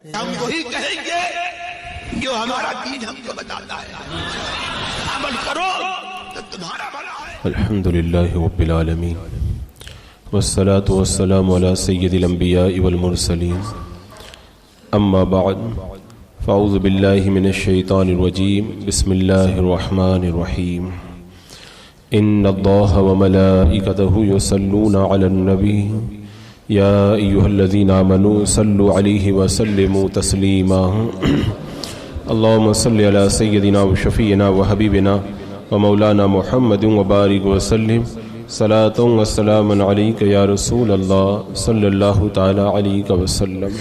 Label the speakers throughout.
Speaker 1: ہم وہی کہیں گے جو ہمارا دین ہم کو بتاتا ہے، عمل کرو تو تمہارا بھلا ہے۔
Speaker 2: الحمدللہ رب العالمین والصلاة والسلام علی سید الانبیاء والمرسلین، اما بعد فاعوذ باللہ من الشیطان الرجیم، بسم اللہ الرحمن الرحیم۔ ان اللہ وملائکتہ یصلون علی النبی یا ایہا الذین آمنوا صلوا علیہ وسلموا تسلیما۔ اللہم صل علی سیدنا وشفیعنا وحبیبنا ومولانا محمد وبارک وسلم، صلاۃ و سلام علیک یا رسول اللہ صلی اللہ تعالی علیہ وسلم۔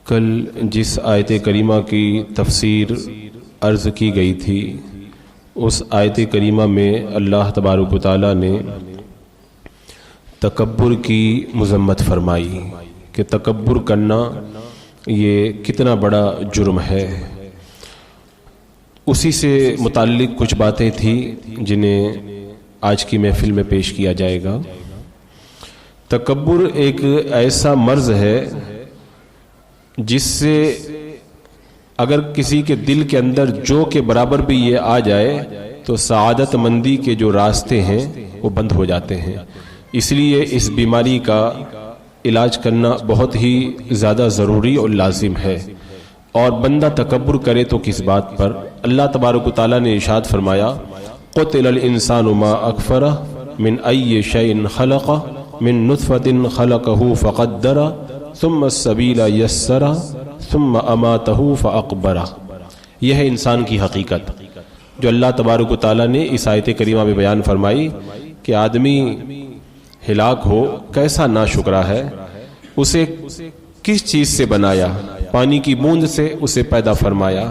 Speaker 2: کل جس آیت کریمہ کی تفسیر عرض کی گئی تھی، اس آیت کریمہ میں اللہ تبارک و تعالی نے تکبر کی مذمت فرمائی کہ تکبر کرنا یہ کتنا بڑا جرم ہے۔ اسی سے متعلق کچھ باتیں تھیں جنہیں آج کی محفل میں پیش کیا جائے گا۔ تکبر ایک ایسا مرض ہے جس سے اگر کسی کے دل کے اندر جو کے برابر بھی یہ آ جائے تو سعادت مندی کے جو راستے ہیں وہ بند ہو جاتے ہیں۔ اس لیے اس بیماری کا علاج کرنا بہت ہی زیادہ ضروری اور لازم ہے۔ اور بندہ تکبر کرے تو کس بات پر؟ اللہ تبارک و تعالیٰ نے ارشاد فرمایا، قتل الانسان ما اکفرہ من ای شیء خلقہ من نطفۃ خلقہ فقدرہ ثم السبیل یسرہ ثم اماتہ فاقبرہ۔ یہ ہے انسان کی حقیقت جو اللہ تبارک و تعالیٰ نے اس آیت کریمہ میں بیان فرمائی کہ آدمی ہلاک ہو کیسا ناشکرا ہے۔ اسے کس چیز سے بنایا؟ پانی کی بوند سے اسے پیدا فرمایا،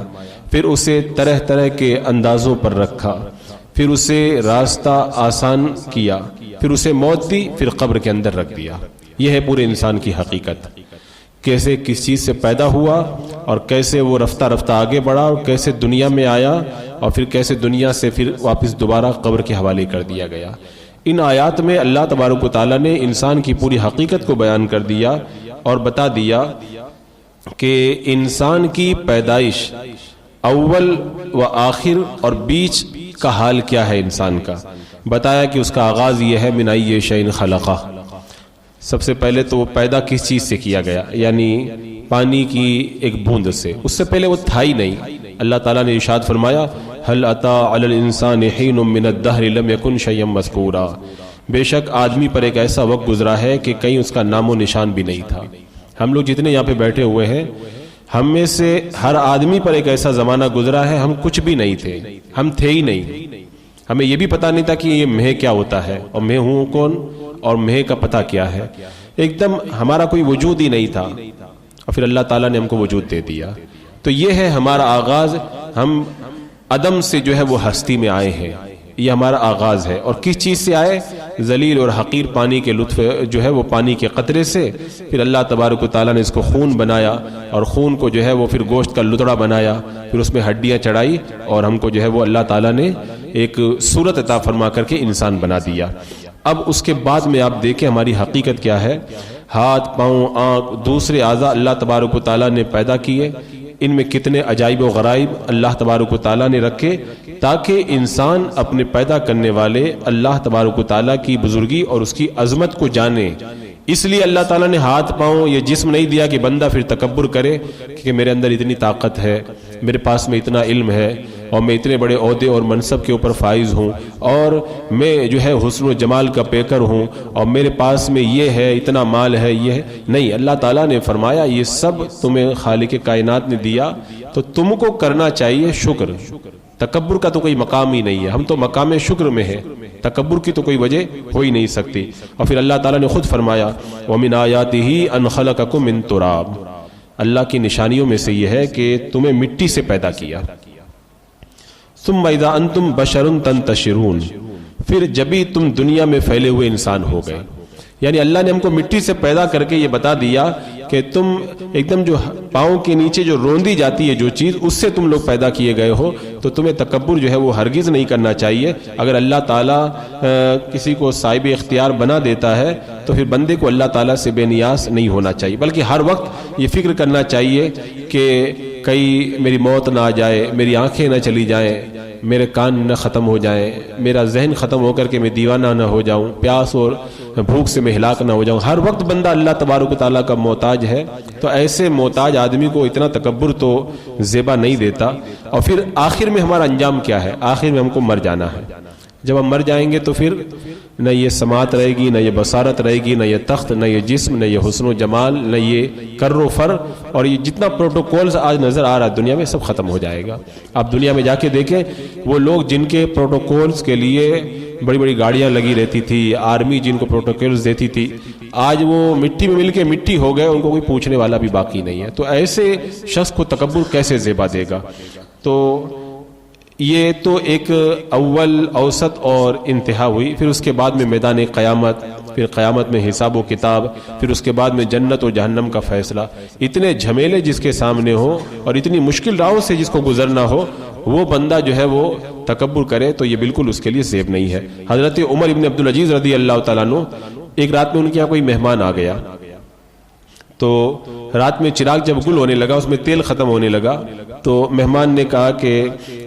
Speaker 2: پھر اسے طرح طرح کے اندازوں پر رکھا، پھر اسے راستہ آسان کیا، پھر اسے موت دی، پھر قبر کے اندر رکھ دیا۔ یہ ہے پورے انسان کی حقیقت، کیسے کس چیز سے پیدا ہوا اور کیسے وہ رفتہ رفتہ آگے بڑھا اور کیسے دنیا میں آیا اور پھر کیسے دنیا سے پھر واپس دوبارہ قبر کے حوالے کر دیا گیا۔ ان آیات میں اللہ تبارک و تعالیٰ نے انسان کی پوری حقیقت کو بیان کر دیا اور بتا دیا کہ انسان کی پیدائش اول و آخر اور بیچ کا حال کیا ہے انسان کا۔ بتایا کہ اس کا آغاز یہ ہے من ای شیء خلقہ، سب سے پہلے تو وہ پیدا کس چیز سے کیا گیا، یعنی پانی کی ایک بوند سے۔ اس سے پہلے وہ تھا ہی نہیں۔ اللہ تعالیٰ نے ارشاد فرمایا، هل اتى على الانسان حين من الدهر لم يكن شيئا مذكورا۔ بے شک آدمی پر ایک ایسا وقت گزرا ہے کہ کہیں اس کا نام و نشان بھی نہیں تھا۔ ہم لوگ جتنے یہاں پہ بیٹھے ہوئے ہیں، ہم میں سے ہر آدمی پر ایک ایسا زمانہ گزرا ہے ہم کچھ بھی نہیں تھے، ہم تھے ہی نہیں۔ ہمیں یہ بھی پتا نہیں تھا کہ یہ میں کیا ہوتا ہے اور میں ہوں کون اور میں کا پتہ کیا ہے۔ ایک دم ہمارا کوئی وجود ہی نہیں تھا اور پھر اللہ تعالیٰ نے ہم کو وجود دے دیا۔ تو یہ ہے ہمارا آغاز، ہم عدم سے جو ہے وہ ہستی میں آئے ہیں، یہ ہمارا آغاز ہے۔ اور کس چیز سے آئے؟ ذلیل اور حقیر پانی کے لطف جو ہے وہ پانی کے قطرے سے، پھر اللہ تبارک و تعالیٰ نے اس کو خون بنایا اور خون کو جو ہے وہ پھر گوشت کا لتڑا بنایا، پھر اس میں ہڈیاں چڑھائی اور ہم کو جو ہے وہ اللہ تعالیٰ نے ایک صورت عطا فرما کر کے انسان بنا دیا۔ اب اس کے بعد میں آپ دیکھیں ہماری حقیقت کیا ہے۔ ہاتھ، پاؤں، آنکھ، دوسرے اعضاء اللہ تبارک و تعالیٰ نے پیدا کیے، ان میں کتنے عجائب و غرائب اللہ تبارک و تعالیٰ نے رکھے تاکہ انسان اپنے پیدا کرنے والے اللہ تبارک و تعالیٰ کی بزرگی اور اس کی عظمت کو جانے۔ اس لیے اللہ تعالیٰ نے ہاتھ پاؤں یہ جسم نہیں دیا کہ بندہ پھر تکبر کرے کہ میرے اندر اتنی طاقت ہے، میرے پاس میں اتنا علم ہے اور میں اتنے بڑے عہدے اور منصب کے اوپر فائز ہوں اور میں جو ہے حسن و جمال کا پیکر ہوں اور میرے پاس میں یہ ہے، اتنا مال ہے، یہ ہے۔ نہیں، اللہ تعالیٰ نے فرمایا یہ سب تمہیں خالق کائنات نے دیا تو تم کو کرنا چاہیے شکر۔ تکبر کا تو کوئی مقام ہی نہیں ہے، ہم تو مقام شکر میں ہیں، تکبر کی تو کوئی وجہ ہو ہی نہیں سکتی۔ اور پھر اللہ تعالیٰ نے خود فرمایا وَمِنْ آيَاتِهِ أَنْ خَلَقَكُم مِّن تُرَابٍ۔ اللہ کی نشانیوں میں سے یہ ہے کہ تمہیں مٹی سے پیدا کیا۔ ثُمَّ إِذَا أَنْتُمْ بَشَرٌ تَنْتَشِرُونَ، پھر جبھی تم دنیا میں پھیلے ہوئے انسان ہو گئے، یعنی اللہ نے ہم کو مٹی سے پیدا کر کے یہ بتا دیا کہ تم ایک دم جو پاؤں کے نیچے جو روندی جاتی ہے جو چیز، اس سے تم لوگ پیدا کیے گئے ہو، تو تمہیں تکبر جو ہے وہ ہرگز نہیں کرنا چاہیے۔ اگر اللہ تعالیٰ کسی کو صاحب اختیار بنا دیتا ہے تو پھر بندے کو اللہ تعالیٰ سے بے نیاز نہیں ہونا چاہیے، بلکہ ہر وقت یہ فکر کرنا چاہیے کہ کہیں میری موت نہ آ جائے، میری آنکھیں نہ چلی جائیں، میرے کان نہ ختم ہو جائیں، میرا ذہن ختم ہو کر کے میں دیوانہ نہ ہو جاؤں، پیاس اور بھوک سے میں ہلاک نہ ہو جاؤں۔ ہر وقت بندہ اللہ تبارک و تعالیٰ کا محتاج ہے، تو ایسے محتاج آدمی کو اتنا تکبر تو زیبا نہیں دیتا۔ اور پھر آخر میں ہمارا انجام کیا ہے؟ آخر میں ہم کو مر جانا ہے۔ جب ہم مر جائیں گے تو پھر نہ یہ سماعت رہے گی، نہ یہ بصارت رہے گی، نہ یہ تخت، نہ یہ جسم، نہ یہ حسن و جمال، نہ یہ کر و فر، اور یہ جتنا پروٹوکولز آج نظر آ رہا ہے دنیا میں، سب ختم ہو جائے گا۔ آپ دنیا میں جا کے دیکھیں، وہ لوگ جن کے پروٹوکولز کے لیے بڑی بڑی گاڑیاں لگی رہتی تھی، آرمی جن کو پروٹوکولز دیتی تھی، آج وہ مٹی میں مل کے مٹی ہو گئے، ان کو کوئی پوچھنے والا بھی باقی نہیں ہے۔ تو ایسے شخص کو تکبر کیسے زیبا دے گا؟ تو یہ تو ایک اول، اوسط اور انتہا ہوئی۔ پھر اس کے بعد میں میدان قیامت، پھر قیامت میں حساب و کتاب، پھر اس کے بعد میں جنت و جہنم کا فیصلہ۔ اتنے جھمیلے جس کے سامنے ہو اور اتنی مشکل راہوں سے جس کو گزرنا ہو، وہ بندہ جو ہے وہ تکبر کرے تو یہ بالکل اس کے لیے زیب نہیں ہے۔ حضرت عمر ابن عبدالعزیز رضی اللہ تعالیٰ عنہ، ایک رات میں ان کے یہاں کوئی مہمان آ گیا، تو رات میں چراغ جب گل ہونے لگا، اس میں تیل ختم ہونے لگا، تو مہمان نے کہا کہ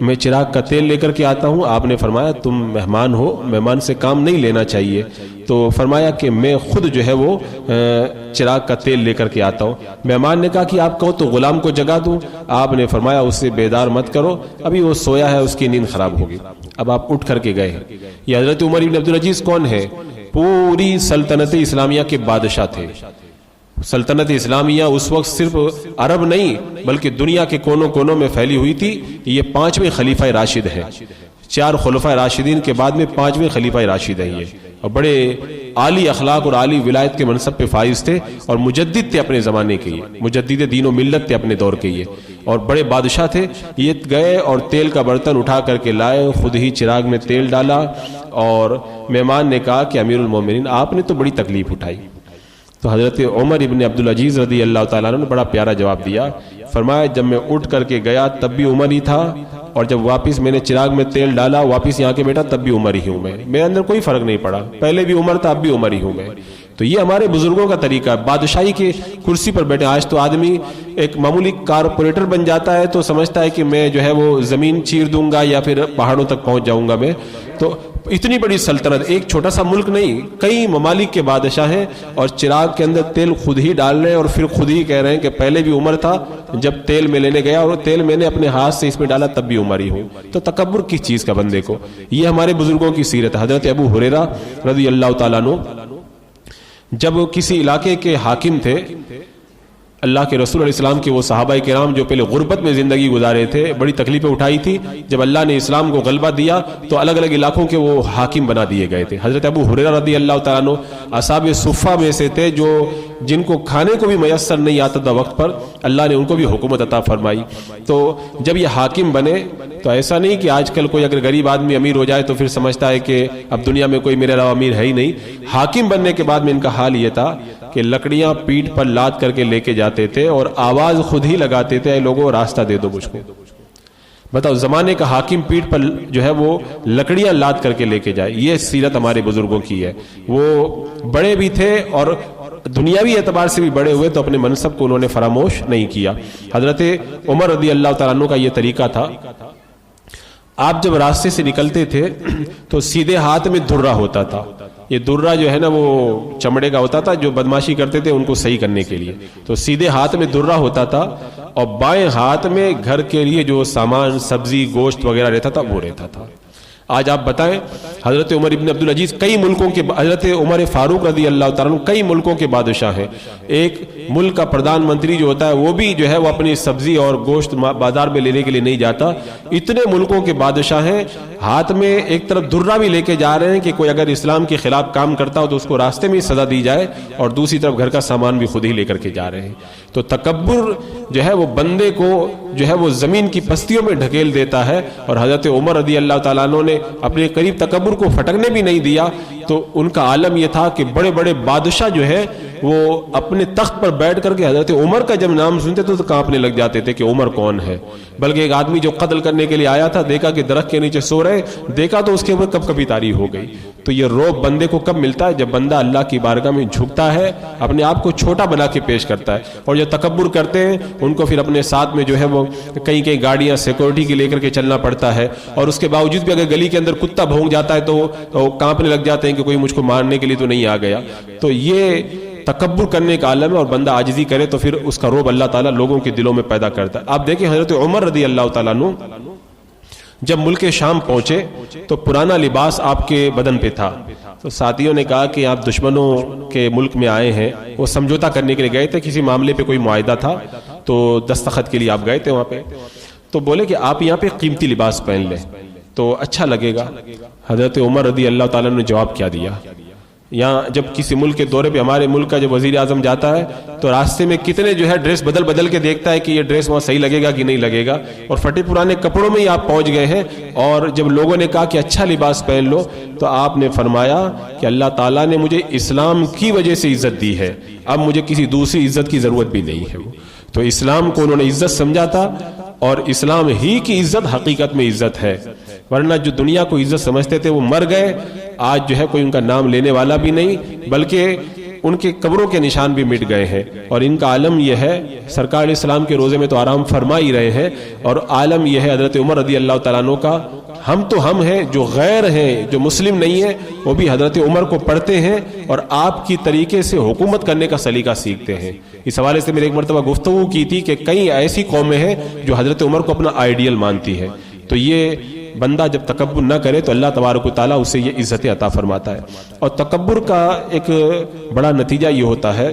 Speaker 2: میں چراغ کا تیل لے کر کے آتا ہوں۔ آپ نے فرمایا تم مہمان ہو، مہمان سے کام نہیں لینا چاہیے۔ تو فرمایا کہ میں خود جو ہے وہ چراغ کا تیل لے کر کے آتا ہوں۔ مہمان نے کہا کہ آپ کہو تو غلام کو جگا دوں۔ آپ نے فرمایا اسے بیدار مت کرو، ابھی وہ سویا ہے، اس کی نیند خراب ہوگی۔ اب آپ اٹھ کر کے گئے۔ یہ حضرت عمر بن عبدالعزیز کون ہے؟ پوری سلطنت اسلامیہ کے بادشاہ تھے۔ سلطنت اسلامیہ اس وقت صرف عرب نہیں بلکہ دنیا کے کونوں کونوں میں پھیلی ہوئی تھی۔ یہ 5ویں خلیفہ راشد ہے، 4 خلفائے راشدین کے بعد میں 5ویں خلیفہ راشد ہے یہ، اور بڑے عالی اخلاق اور عالی ولایت کے منصب پہ فائز تھے، اور مجدد تھے اپنے زمانے کے، یہ مجدد دین و ملت تھے اپنے دور کے، یہ اور بڑے بادشاہ تھے۔ یہ گئے اور تیل کا برتن اٹھا کر کے لائے، خود ہی چراغ میں تیل ڈالا، اور مہمان نے کہا کہ امیر المومنین آپ نے تو بڑی تکلیف اٹھائی۔ تو حضرت عمر ابن عبدالعزیز رضی اللہ تعالیٰ نے بڑا پیارا جواب دیا۔ فرمایا جب میں اٹھ کر کے گیا تب بھی عمر ہی تھا، اور جب واپس میں نے چراغ میں تیل ڈالا واپس یہاں کے بیٹا تب بھی عمر ہی ہوں میں، میرے اندر کوئی فرق نہیں پڑا، پہلے بھی عمر تھا اب بھی عمر ہی ہوں میں۔ تو یہ ہمارے بزرگوں کا طریقہ ہے، بادشاہی کی کرسی پر بیٹھے۔ آج تو آدمی ایک معمولی کارپوریٹر بن جاتا ہے تو سمجھتا ہے کہ میں جو ہے وہ زمین چیر دوں گا یا پھر پہاڑوں تک پہنچ جاؤں گا میں۔ تو اتنی بڑی سلطنت، ایک چھوٹا سا ملک نہیں، کئی ممالک کے بادشاہ ہیں، اور چراغ کے اندر تیل خود ہی ڈال رہے ہیں، اور پھر خود ہی کہہ رہے ہیں کہ پہلے بھی عمر تھا جب تیل میں لینے گیا، اور تیل میں نے اپنے ہاتھ سے اس میں ڈالا تب بھی عمر ہی ہوں۔ تو تکبر کس چیز کا بندے کو؟ یہ ہمارے بزرگوں کی سیرت۔ حضرت ابو ہریرہ رضی اللہ تعالیٰ عنہ جب کسی علاقے کے حاکم تھے، اللہ کے رسول علیہ السلام کے وہ صحابہ کرام جو پہلے غربت میں زندگی گزارے تھے، بڑی تکلیفیں اٹھائی تھی، جب اللہ نے اسلام کو غلبہ دیا تو الگ الگ علاقوں کے وہ حاکم بنا دیے گئے تھے۔ حضرت ابو ہریرہ رضی اللہ تعالیٰ عنہ اصحاب صفہ میں سے تھے، جن کو کھانے کو بھی میسر نہیں آتا تھا وقت پر، اللہ نے ان کو بھی حکومت عطا فرمائی۔ تو جب یہ حاکم بنے تو ایسا نہیں کہ آج کل کوئی اگر غریب آدمی امیر ہو جائے تو پھر سمجھتا ہے کہ اب دنیا میں کوئی میرے علاوہ امیر ہے ہی نہیں۔ حاکم بننے کے بعد میں ان کا حال یہ تھا کہ لکڑیاں پیٹھ پر لاد کر کے لے کے جاتے تھے اور آواز خود ہی لگاتے تھے، اے لوگوں راستہ دے دو مجھ کو۔ بتاؤ، زمانے کا حاکم پیٹھ پر جو ہے وہ لکڑیاں لاد کر کے لے کے جائے۔ یہ سیرت ہمارے بزرگوں کی ہے۔ وہ بڑے بھی تھے اور دنیاوی اعتبار سے بھی بڑے ہوئے، تو اپنے منصب کو انہوں نے فراموش نہیں کیا۔ حضرت عمر رضی اللہ تعالیٰ عنہ کا یہ طریقہ تھا، آپ جب راستے سے نکلتے تھے تو سیدھے ہاتھ میں درہ ہوتا تھا۔ یہ درہ جو ہے نا وہ چمڑے کا ہوتا تھا، جو بدماشی کرتے تھے ان کو صحیح کرنے کے لیے، تو سیدھے ہاتھ میں درہ ہوتا تھا، اور بائیں ہاتھ میں گھر کے لیے جو سامان سبزی گوشت وغیرہ رہتا تھا وہ رہتا تھا۔ آج آپ بتائیں، حضرت عمر ابن عبدالعزیز کئی ملکوں کے، حضرت عمر فاروق رضی اللہ تعالیٰ عنہ کئی ملکوں کے بادشاہ ہیں۔ ایک ملک کا پردھان منتری جو ہوتا ہے وہ بھی جو ہے وہ اپنی سبزی اور گوشت بازار میں لینے کے لیے نہیں جاتا. اتنے ملکوں کے بادشاہ ہیں, ہاتھ میں ایک طرف درہ بھی لے کے جا رہے ہیں کہ کوئی اگر اسلام کے خلاف کام کرتا ہو تو اس کو راستے میں سزا دی جائے, اور دوسری طرف گھر کا سامان بھی خود ہی لے کر کے جا رہے ہیں. تو تکبر جو ہے وہ بندے کو جو ہے وہ زمین کی پستیوں میں ڈھکیل دیتا ہے. اور حضرت عمر رضی اللہ تعالیٰ عنہ نے اپنے قریب تکبر کو پھٹکنے بھی نہیں دیا. تو ان کا عالم یہ تھا کہ بڑے بڑے بادشاہ جو ہے وہ اپنے تخت پر بیٹھ کر کے حضرت عمر کا جب نام سنتے تو کانپنے لگ جاتے تھے کہ عمر کون ہے. بلکہ ایک آدمی جو قتل کرنے کے لیے آیا تھا, دیکھا کہ درخت کے نیچے سو رہے, دیکھا تو اس کے اوپر کب کبھی تاری ہو گئی. تو یہ روب بندے کو کب ملتا ہے؟ جب بندہ اللہ کی بارگاہ میں جھکتا ہے, اپنے آپ کو چھوٹا بنا کے پیش کرتا ہے. اور جو تکبر کرتے ہیں ان کو پھر اپنے ساتھ میں جو ہے وہ کئی کئی گاڑیاں سیکورٹی کی لے کر کے چلنا پڑتا ہے, اور اس کے باوجود بھی اگر گلی کے اندر کتا بھونک جاتا ہے تو کانپنے لگ جاتے ہیں کہ کوئی مجھ کو مارنے کے لیے تو نہیں آ گیا. تو یہ تکبر کرنے کا عالم ہے, اور بندہ عاجزی کرے تو پھر اس کا روب اللہ تعالیٰ لوگوں کے دلوں میں پیدا کرتا ہے. آپ دیکھیں حضرت عمر رضی اللہ تعالیٰ عنہ جب ملک شام پہنچے تو پرانا لباس آپ کے بدن پہ تھا. تو ساتھیوں نے کہا کہ آپ دشمنوں کے ملک میں آئے ہیں, وہ سمجھوتا کرنے کے لیے گئے تھے, کسی معاملے پہ کوئی معاہدہ تھا تو دستخط کے لیے آپ گئے تھے وہاں پہ. تو بولے کہ آپ یہاں پہ قیمتی لباس پہن لیں تو اچھا لگے گا. حضرت عمر رضی اللہ تعالیٰ نے جواب کیا دیا؟ یہاں جب کسی ملک کے دورے پہ ہمارے ملک کا جب وزیر اعظم جاتا ہے تو راستے میں کتنے جو ہے ڈریس بدل بدل کے دیکھتا ہے کہ یہ ڈریس وہاں صحیح لگے گا کہ نہیں لگے گا, اور پھٹے پرانے کپڑوں میں ہی آپ پہنچ گئے ہیں. اور جب لوگوں نے کہا کہ اچھا لباس پہن لو تو آپ نے فرمایا کہ اللہ تعالیٰ نے مجھے اسلام کی وجہ سے عزت دی ہے, اب مجھے کسی دوسری عزت کی ضرورت بھی نہیں ہے. تو اسلام کو انہوں نے عزت سمجھا تھا, اور اسلام ہی کی عزت حقیقت میں عزت ہے. ورنہ جو دنیا کو عزت سمجھتے تھے وہ مر گئے, آج جو ہے کوئی ان کا نام لینے والا بھی نہیں, بلکہ ان کے قبروں کے نشان بھی مٹ گئے ہیں. اور ان کا عالم یہ ہے, سرکار علیہ السلام کے روزے میں تو آرام فرما ہی رہے ہیں, اور عالم یہ ہے حضرت عمر رضی اللہ تعالیٰ عنہ کا. ہم تو ہم ہیں, جو غیر ہیں, جو مسلم نہیں ہیں, وہ بھی حضرت عمر کو پڑھتے ہیں اور آپ کی طریقے سے حکومت کرنے کا سلیقہ سیکھتے ہیں. اس حوالے سے میں نے ایک مرتبہ گفتگو کی تھی کہ کئی ایسی قومیں ہیں جو حضرت عمر کو اپنا آئیڈیل مانتی ہے. تو یہ بندہ جب تکبر نہ کرے تو اللہ تبارک و تعالیٰ اسے یہ عزت عطا فرماتا ہے. اور تکبر کا ایک بڑا نتیجہ یہ ہوتا ہے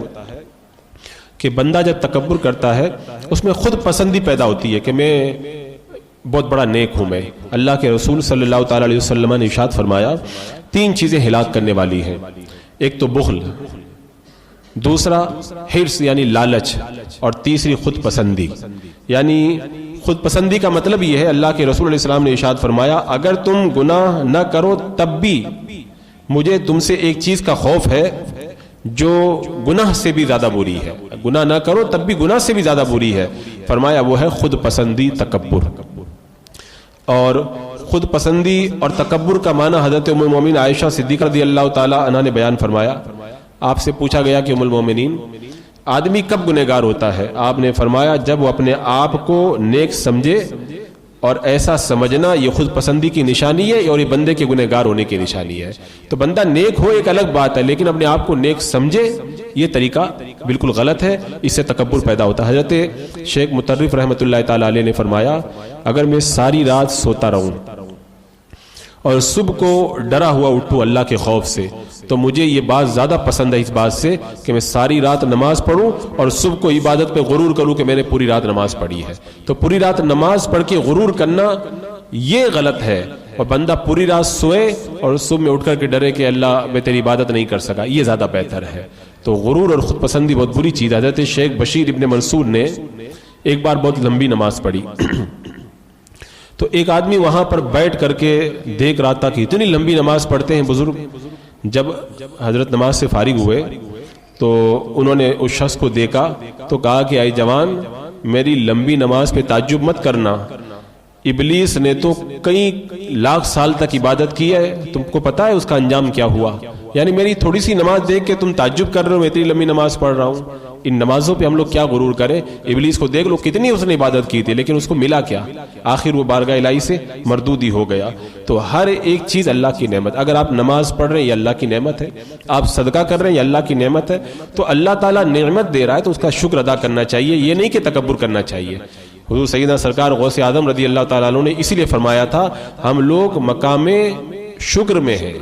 Speaker 2: کہ بندہ جب تکبر کرتا ہے اس میں خود پسندی پیدا ہوتی ہے کہ میں بہت بڑا نیک ہوں. میں اللہ کے رسول صلی اللہ تعالیٰ علیہ وسلم نے ارشاد فرمایا 3 چیزیں ہلاک کرنے والی ہیں. ایک تو بخل, دوسرا حرص یعنی لالچ, اور تیسری خود پسندی. یعنی خود پسندی کا مطلب یہ ہے, اللہ کے رسول علیہ السلام نے ارشاد فرمایا اگر تم گناہ نہ کرو تب بھی مجھے تم سے ایک چیز کا خوف ہے جو گناہ سے بھی زیادہ بری ہے. گناہ نہ کرو تب بھی گناہ سے بھی زیادہ بری ہے. فرمایا وہ ہے خود پسندی, تکبر. اور خود پسندی اور تکبر کا معنی حضرت ام المومنین عائشہ صدیقہ رضی اللہ تعالی عنہا نے بیان فرمایا. آپ سے پوچھا گیا کہ ام المومنین آدمی کب گنہگار ہوتا ہے؟ آپ نے فرمایا جب وہ اپنے آپ کو نیک سمجھے, اور ایسا سمجھنا یہ خود پسندی کی نشانی ہے اور یہ بندے کے گنہگار ہونے کی نشانی ہے. تو بندہ نیک ہو ایک الگ بات ہے, لیکن اپنے آپ کو نیک سمجھے یہ طریقہ بالکل غلط ہے, اس سے تکبر پیدا ہوتا ہے. حضرت شیخ مطرف رحمۃ اللہ تعالی علیہ نے فرمایا اگر میں ساری رات سوتا رہوں اور صبح کو ڈرا ہوا اٹھوں اللہ کے خوف سے, تو مجھے یہ بات زیادہ پسند ہے اس بات سے کہ میں ساری رات نماز پڑھوں اور صبح کو عبادت پہ غرور کروں کہ میں نے پوری رات نماز پڑھی ہے. تو پوری رات نماز پڑھ کے غرور کرنا یہ غلط ہے, اور بندہ پوری رات سوئے اور صبح میں اٹھ کر کے ڈرے کہ اللہ میں تیری عبادت نہیں کر سکا, یہ زیادہ بہتر ہے. تو غرور اور خود پسندی بہت بری چیز ہے. حضرت شیخ بشیر ابن منصور نے ایک بار بہت لمبی نماز پڑھی تو ایک آدمی وہاں پر بیٹھ کر کے دیکھ رہا تھا کہ اتنی لمبی نماز پڑھتے ہیں بزرگ. جب حضرت نماز سے فارغ ہوئے تو انہوں نے اس شخص کو دیکھا تو کہا کہ اے جوان, میری لمبی نماز پہ تعجب مت کرنا, ابلیس نے تو کئی لاکھ سال تک عبادت کی ہے, تم کو پتا ہے اس کا انجام کیا ہوا؟ یعنی میری تھوڑی سی نماز دیکھ کے تم تعجب کر رہے ہو, میں اتنی لمبی نماز پڑھ رہا ہوں. ان نمازوں پہ ہم لوگ کیا غرور کریں؟ ابلیس کو دیکھ لو کتنی اس نے عبادت کی تھی, لیکن اس کو ملا کیا؟ آخر وہ بارگاہ الہی سے مردود ہی ہو گیا. تو ہر ایک چیز اللہ کی نعمت. اگر آپ نماز پڑھ رہے ہیں یہ اللہ کی نعمت ہے, آپ صدقہ کر رہے ہیں یہ اللہ کی نعمت ہے. تو اللہ تعالیٰ نعمت دے رہا ہے تو اس کا شکر ادا کرنا چاہیے, یہ نہیں کہ تکبر کرنا چاہیے. حضور سیدنا سرکار غوث اعظم رضی اللہ تعالیٰ عنہ نے اسی لیے فرمایا تھا ہم لوگ مقام شکر میں ہیں,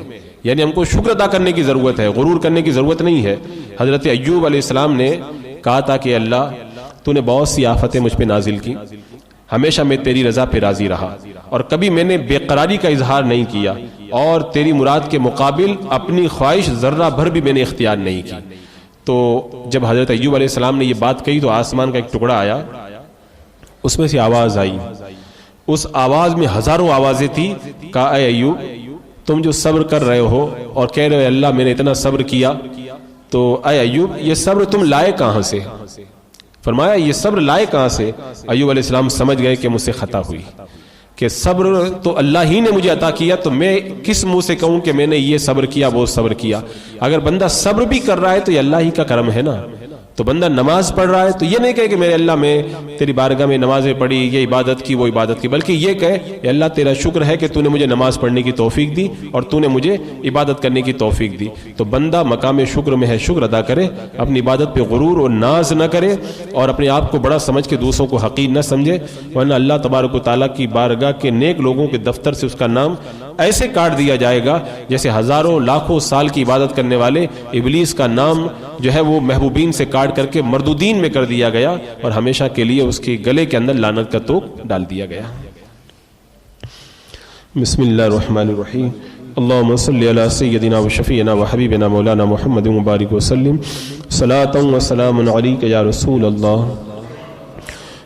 Speaker 2: یعنی ہم کو شکر ادا کرنے کی ضرورت ہے, غرور کرنے کی ضرورت نہیں ہے. حضرت ایوب علیہ السلام نے کہا تھا کہ اللہ تو نے بہت سی آفتیں مجھ پہ نازل کی، ہمیشہ میں تیری رضا پہ راضی رہا اور کبھی میں نے بے قراری کا اظہار نہیں کیا، اور تیری مراد کے مقابل اپنی خواہش ذرہ بھر بھی میں نے اختیار نہیں کی۔ تو جب حضرت ایوب علیہ السلام نے یہ بات کہی تو آسمان کا ایک ٹکڑا آیا، اس میں سے آواز آئی، اس آواز میں ہزاروں آوازیں تھی، کہا اے ایوب تم جو صبر کر رہے ہو اور کہہ رہے ہو اللہ میں نے اتنا صبر کیا، تو اے ایوب یہ صبر تم لائے کہاں سے؟ فرمایا یہ صبر لائے کہاں سے؟ ایوب علیہ السلام سمجھ گئے کہ مجھ سے خطا ہوئی، کہ صبر تو اللہ ہی نے مجھے عطا کیا، تو میں کس منہ سے کہوں کہ میں نے یہ صبر کیا وہ صبر کیا؟ اگر بندہ صبر بھی کر رہا ہے تو یہ اللہ ہی کا کرم ہے نا۔ تو بندہ نماز پڑھ رہا ہے تو یہ نہیں کہے کہ میرے اللہ میں تیری بارگاہ میں نمازیں پڑھی، یہ عبادت کی وہ عبادت کی، بلکہ یہ کہے کہ اللہ تیرا شکر ہے کہ تو نے مجھے نماز پڑھنے کی توفیق دی اور تو نے مجھے عبادت کرنے کی توفیق دی۔ تو بندہ مقام شکر میں ہے، شکر ادا کرے، اپنی عبادت پہ غرور اور ناز نہ کرے اور اپنے آپ کو بڑا سمجھ کے دوسروں کو حقیر نہ سمجھے، ورنہ اللہ تبارک و تعالیٰ کی بارگاہ کے نیک لوگوں کے دفتر سے اس کا نام ایسے کاٹ دیا جائے گا جیسے ہزاروں لاکھوں سال کی عبادت کرنے والے ابلیس کا نام جو ہے وہ محبوبین سے کاٹ کر کے مردودین میں کر دیا گیا اور ہمیشہ کے لیے اس کے گلے کے اندر لعنت کا توق ڈال دیا گیا۔ بسم اللہ الرحمن الرحیم، اللہم صلی علی سیدنا و شفیعنا و حبیبنا مولانا محمد مبارک وسلم، صلاۃ و سلام علیک یا رسول اللہ،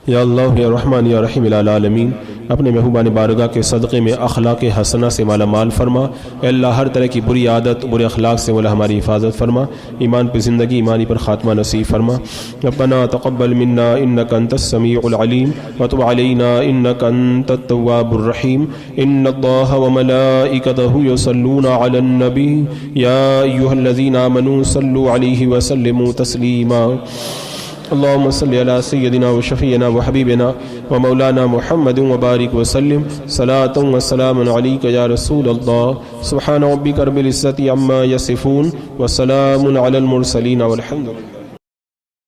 Speaker 2: یا اللہ یا رحمان یا رحیم العالمین۔ اپنے محبوبان بارگاہ کے صدقے میں اخلاق حسنہ سے مالا مال فرما، اے اللہ ہر طرح کی بری عادت برے اخلاق سے مولا ہماری حفاظت فرما، ایمان پہ زندگی ایمانی پر خاتمہ نصیب فرما۔ ربنا تقبل منا انک انت السمیع العلیم وتب علینا انک انت التواب الرحیم، ان اللہ وملائکتہ یصلون علی النبی یا ایھا الذین آمنوا صلوا علیہ وسلموا تسلیما۔ اللهم صل على سيدنا وشفيعنا وحبيبنا ومولانا محمد وبارك وسلم، صلاة وسلام عليك يا رسول الله، سبحان ربك رب العزة عما يصفون وسلام على المرسلين والحمد لله۔